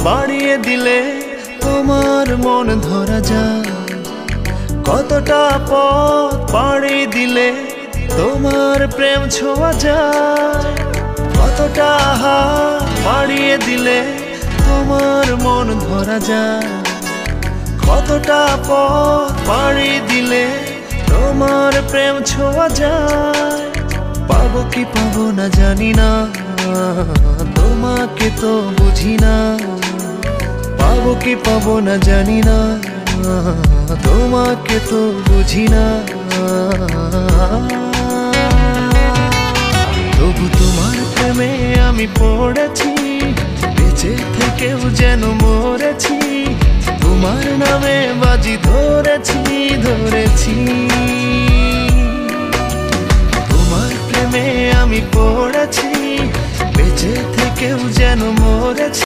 বাড়িয়ে দিলে তোমার মন ধরা যায়। কতটা পথ পাড়ি দিলে তোমার প্রেম ছোঁয়া যায়। কতটা হাত বাড়িয়ে দিলে তোমার মন ধরা যায়। কতটা পথ পাড়ি দিলে তোমার প্রেম ছোঁয়া যায়। পাবো কি পাবো না জানি না, তোমাকে তো বুঝি না। পাবো কি পাবো না জানি না, তোমাকে তো বুঝি না। তবু তোমার প্রেমে আমি পড়েছি, বেঁচে থেকেও যেন মরেছি। তোমার নামে বাজি ধরেছি ধরেছি। তোমার প্রেমে আমি পড়েছি, বেঁচে থেকেও যেন মরেছি।